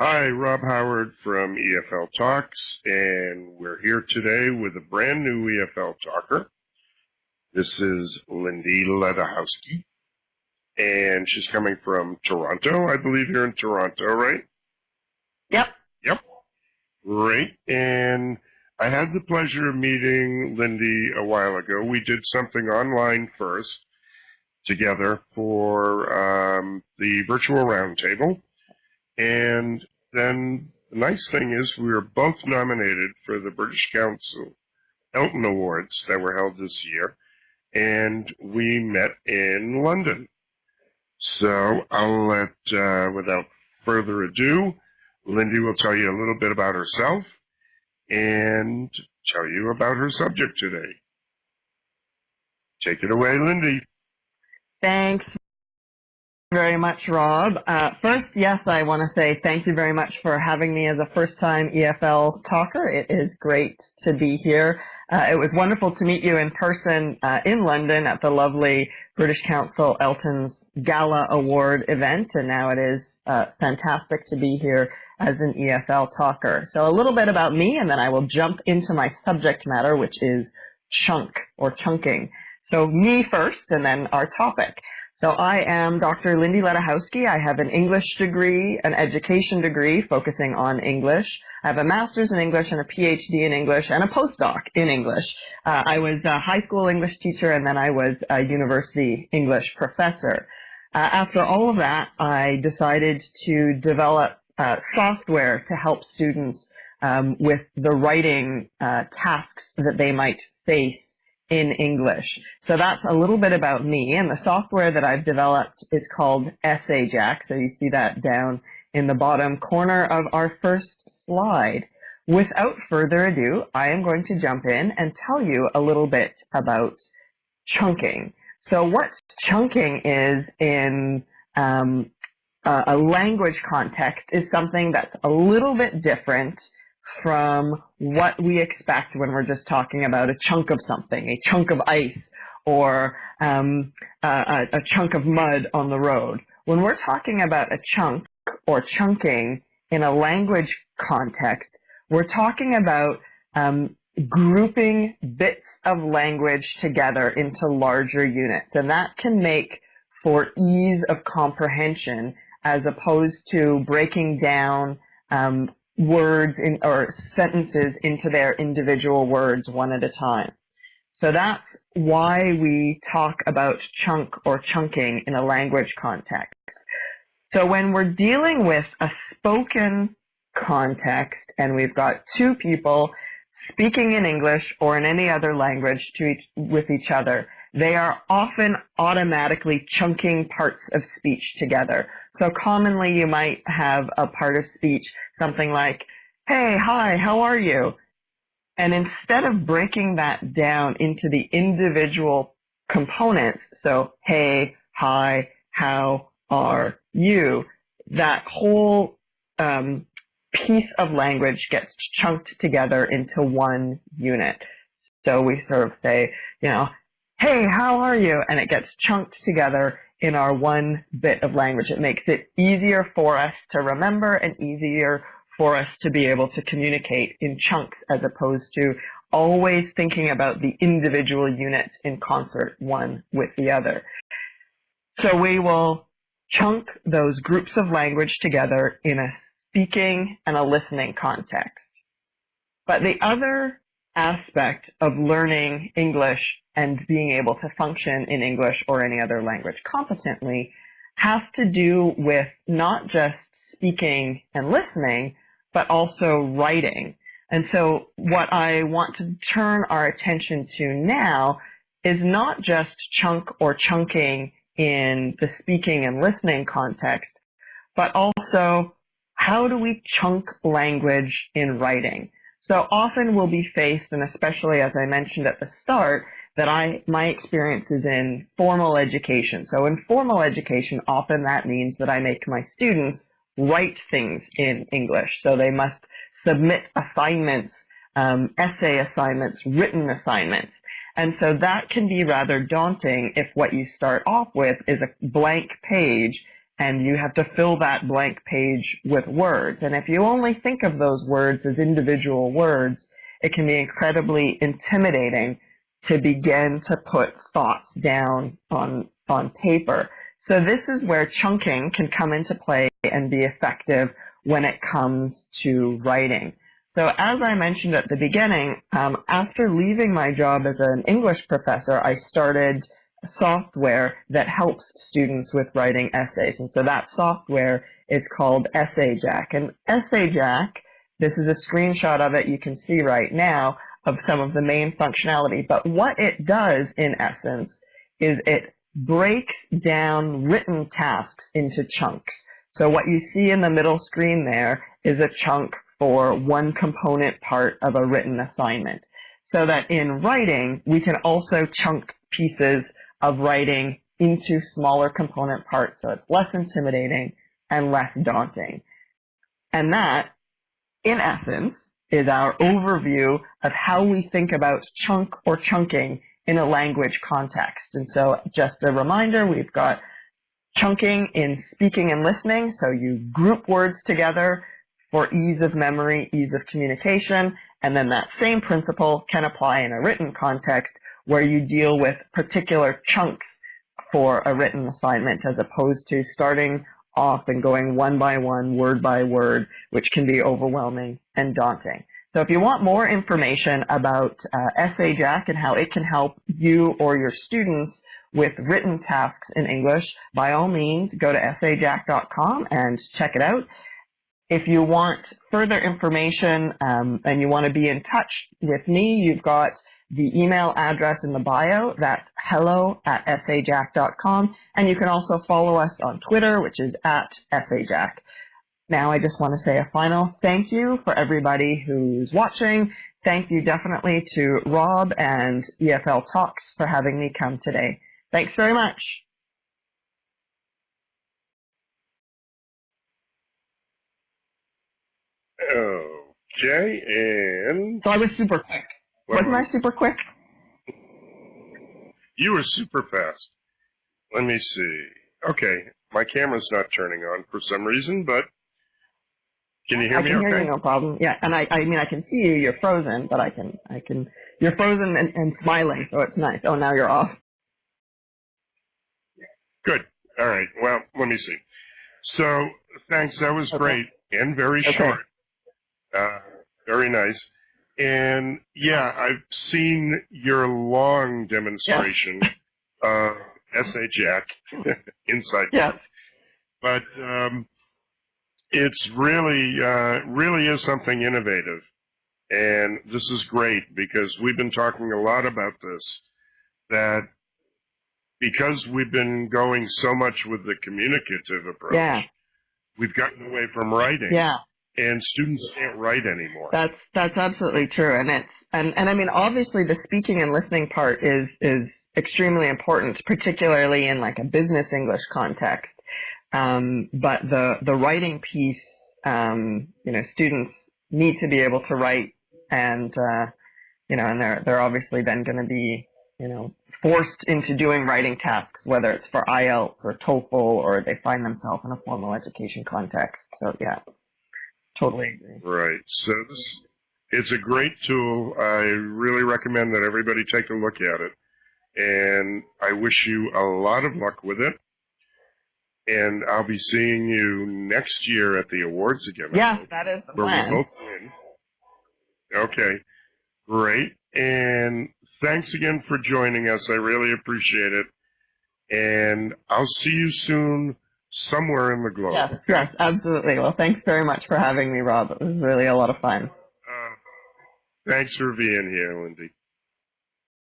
Hi, Rob Howard from EFL Talks, and we're here today with a brand new EFL talker. This is Lindy Ledohowski, and she's coming from Toronto. I believe you're in Toronto, right? Yep. Yep. Great. And I had the pleasure of meeting Lindy a while ago. We did something online first together for the virtual roundtable. And then the nice thing is we were both nominated for the British Council Elton Awards that were held this year, and we met in London. So I'll let, without further ado, Lindy will tell you a little bit about herself and tell you about her subject today. Take it away, Lindy. Thanks very much, Rob. First, yes, I want to say thank you very much for having me as a first-time EFL talker. It is great to be here. It was wonderful to meet you in person in London at the lovely British Council Elton's Gala Award event, and now it is fantastic to be here as an EFL talker. So a little bit about me, and then I will jump into my subject matter, which is chunk or chunking. So me first, and then our topic. So I am Dr. Lindy Ledohowski. I have an English degree, an education degree focusing on English. I have a master's in English and a PhD in English and a postdoc in English. I was a high school English teacher, and then I was a university English professor. After all of that, I decided to develop software to help students with the writing tasks that they might face in English. So that's a little bit about me, and the software that I've developed is called EssayJack. So you see that down in the bottom corner of our first slide. Without further ado, I am going to jump in and tell you a little bit about chunking. So what chunking is in a language context is something that's a little bit different from what we expect when we're just talking about a chunk of something, a chunk of ice, or a chunk of mud on the road. When we're talking about a chunk or chunking in a language context, we're talking about grouping bits of language together into larger units, and that can make for ease of comprehension as opposed to breaking down words or sentences into their individual words one at a time. So that's why we talk about chunk or chunking in a language context. So when we're dealing with a spoken context and we've got two people speaking in English or in any other language with each other, they are often automatically chunking parts of speech together. So commonly you might have a part of speech, something like, hey, hi, how are you? And instead of breaking that down into the individual components, so hey, hi, how are you, that whole piece of language gets chunked together into one unit. So we sort of say, hey, how are you? And it gets chunked together in our one bit of language. It makes it easier for us to remember and easier for us to be able to communicate in chunks as opposed to always thinking about the individual units in concert, one with the other. So we will chunk those groups of language together in a speaking and a listening context. But the other aspect of learning English and being able to function in English or any other language competently has to do with not just speaking and listening, but also writing. And so what I want to turn our attention to now is not just chunk or chunking in the speaking and listening context, but also how do we chunk language in writing? So often we'll be faced, and especially as I mentioned at the start, that my experience is in formal education. So in formal education, often that means that I make my students write things in English. So they must submit assignments, essay assignments, written assignments. And so that can be rather daunting if what you start off with is a blank page and you have to fill that blank page with words. And if you only think of those words as individual words, it can be incredibly intimidating to begin to put thoughts down on paper. So this is where chunking can come into play and be effective when it comes to writing. So as I mentioned at the beginning, after leaving my job as an English professor, I started software that helps students with writing essays. And so that software is called EssayJack. And EssayJack, this is a screenshot of it you can see right now of some of the main functionality. But what it does, in essence, is it breaks down written tasks into chunks. So what you see in the middle screen there is a chunk for one component part of a written assignment. So that in writing, we can also chunk pieces of writing into smaller component parts, so it's less intimidating and less daunting. And that, in essence, is our overview of how we think about chunk or chunking in a language context. And so just a reminder, we've got chunking in speaking and listening, so you group words together for ease of memory, ease of communication, and then that same principle can apply in a written context where you deal with particular chunks for a written assignment as opposed to starting off and going one by one, word by word, which can be overwhelming and daunting. So if you want more information about EssayJack and how it can help you or your students with written tasks in English, by all means, go to essayjack.com and check it out. If you want further information and you want to be in touch with me, you've got the email address in the bio. That's hello@essayjack.com. And you can also follow us on Twitter, which is @essayjack. Now I just want to say a final thank you for everybody who's watching. Thank you definitely to Rob and EFL Talks for having me come today. Thanks very much. Okay, and... So I was super quick. Wasn't I super quick? You were super fast. Let me see. Okay, my camera's not turning on for some reason, but can you hear me okay? I can hear you, no problem. Yeah, and I mean, I can see you. You're frozen, but I can. You're frozen and smiling, so it's nice. Oh, now you're off. Good. All right. Well, let me see. So, thanks. That was great and very short. Very nice. And yeah, I've seen your long demonstration of EssayJack inside. Yeah. But it's really is something innovative. And this is great because we've been talking a lot about this, that because we've been going so much with the communicative approach, we've gotten away from writing. Yeah. And students can't write anymore. That's absolutely true. And I mean, obviously the speaking and listening part is extremely important, particularly in like a business English context. But the writing piece, students need to be able to write and and they're obviously then going to be, forced into doing writing tasks, whether it's for IELTS or TOEFL or they find themselves in a formal education context. So yeah. Totally agree. Right. So it's a great tool. I really recommend that everybody take a look at it. And I wish you a lot of luck with it. And I'll be seeing you next year at the awards again. Yeah, that is the plan. Where we both win. Okay. Great. And thanks again for joining us. I really appreciate it. And I'll see you soon. Somewhere in the globe. Yes, absolutely. Well, thanks very much for having me, Rob. It was really a lot of fun. Thanks for being here, Lindy.